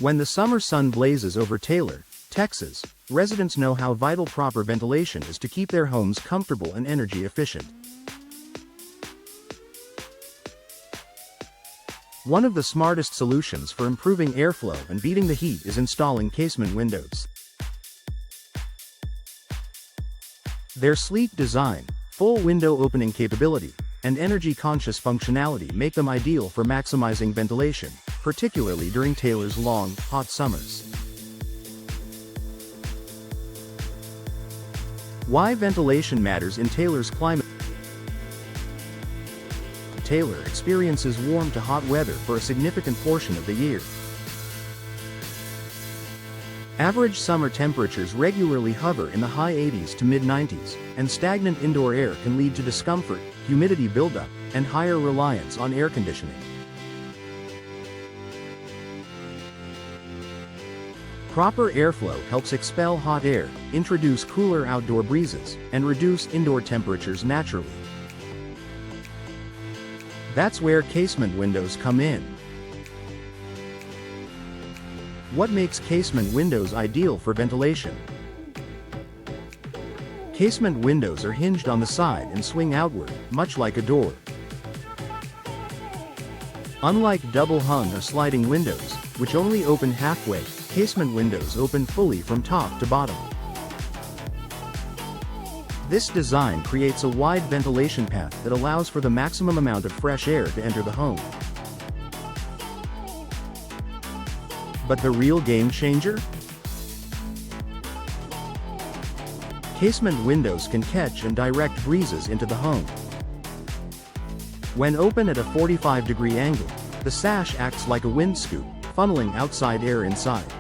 When the summer sun blazes over Taylor, Texas, residents know how vital proper ventilation is to keep their homes comfortable and energy efficient. One of the smartest solutions for improving airflow and beating the heat is installing casement windows. Their sleek design, full window opening capability, and energy-conscious functionality make them ideal for maximizing ventilation, particularly during Taylor's long, hot summers. Why ventilation matters in Taylor's climate. Taylor experiences warm to hot weather for a significant portion of the year. Average summer temperatures regularly hover in the high 80s to mid-90s, and stagnant indoor air can lead to discomfort, humidity buildup, and higher reliance on air conditioning. Proper airflow helps expel hot air, introduce cooler outdoor breezes, and reduce indoor temperatures naturally. That's where casement windows come in. What makes casement windows ideal for ventilation? Casement windows are hinged on the side and swing outward, much like a door. Unlike double-hung or sliding windows, which only open halfway, casement windows open fully from top to bottom. This design creates a wide ventilation path that allows for the maximum amount of fresh air to enter the home. But the real game changer? Casement windows can catch and direct breezes into the home. When open at a 45-degree angle, the sash acts like a wind scoop, funneling outside air inside.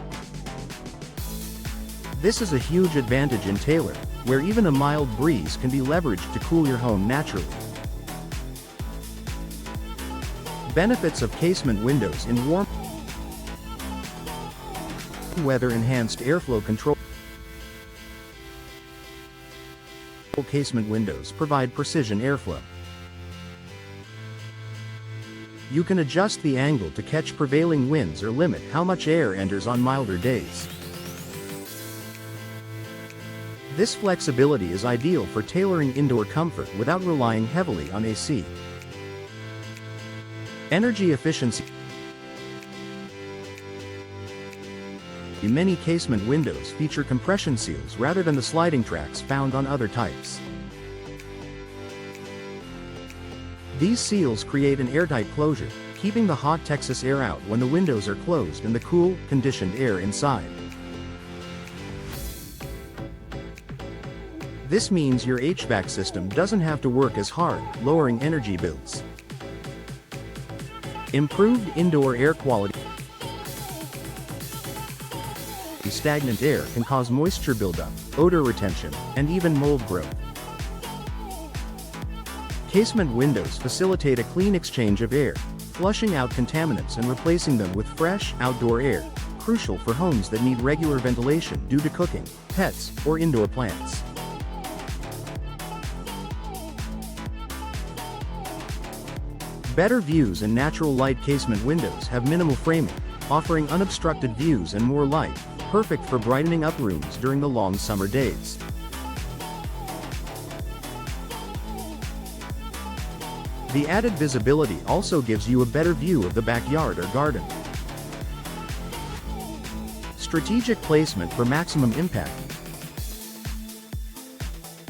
This is a huge advantage in Taylor, where even a mild breeze can be leveraged to cool your home naturally. Benefits of casement windows in warm weather: enhanced airflow control. Casement windows provide precision airflow. You can adjust the angle to catch prevailing winds or limit how much air enters on milder days. This flexibility is ideal for tailoring indoor comfort without relying heavily on AC. Energy efficiency. Many casement windows feature compression seals rather than the sliding tracks found on other types. These seals create an airtight closure, keeping the hot Texas air out when the windows are closed and the cool, conditioned air inside. This means your HVAC system doesn't have to work as hard, lowering energy bills. Improved indoor air quality. Stagnant air can cause moisture buildup, odor retention, and even mold growth. Casement windows facilitate a clean exchange of air, flushing out contaminants and replacing them with fresh, outdoor air, crucial for homes that need regular ventilation due to cooking, pets, or indoor plants. Better views and natural light. Casement windows have minimal framing, offering unobstructed views and more light, perfect for brightening up rooms during the long summer days. The added visibility also gives you a better view of the backyard or garden. Strategic placement for maximum impact.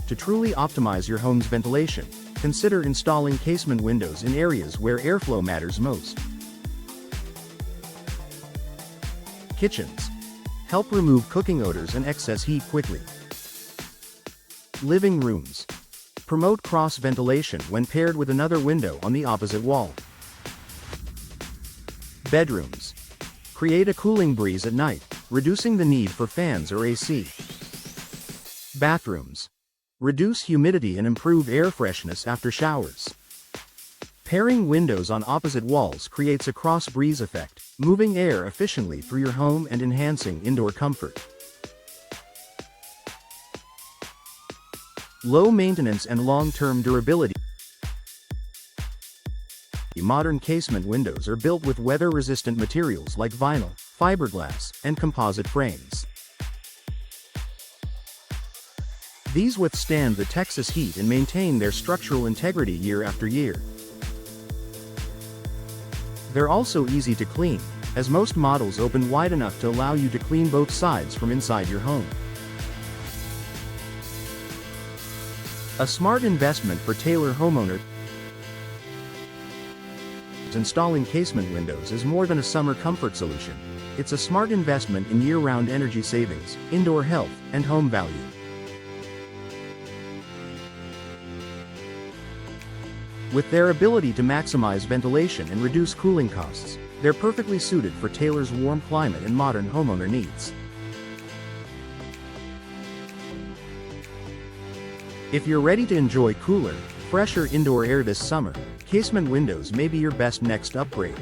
To truly optimize your home's ventilation, consider installing casement windows in areas where airflow matters most. Kitchens. Help remove cooking odors and excess heat quickly. Living rooms. Promote cross-ventilation when paired with another window on the opposite wall. Bedrooms. Create a cooling breeze at night, reducing the need for fans or AC. Bathrooms. Reduce humidity and improve air freshness after showers. Pairing windows on opposite walls creates a cross-breeze effect, moving air efficiently through your home and enhancing indoor comfort. Low maintenance and long-term durability. Modern casement windows are built with weather-resistant materials like vinyl, fiberglass, and composite frames. These withstand the Texas heat and maintain their structural integrity year after year. They're also easy to clean, as most models open wide enough to allow you to clean both sides from inside your home. A smart investment for Taylor homeowners. Installing casement windows is more than a summer comfort solution. It's a smart investment in year-round energy savings, indoor health, and home value. With their ability to maximize ventilation and reduce cooling costs, they're perfectly suited for Taylor's warm climate and modern homeowner needs. If you're ready to enjoy cooler, fresher indoor air this summer, Casement Windows may be your best next upgrade.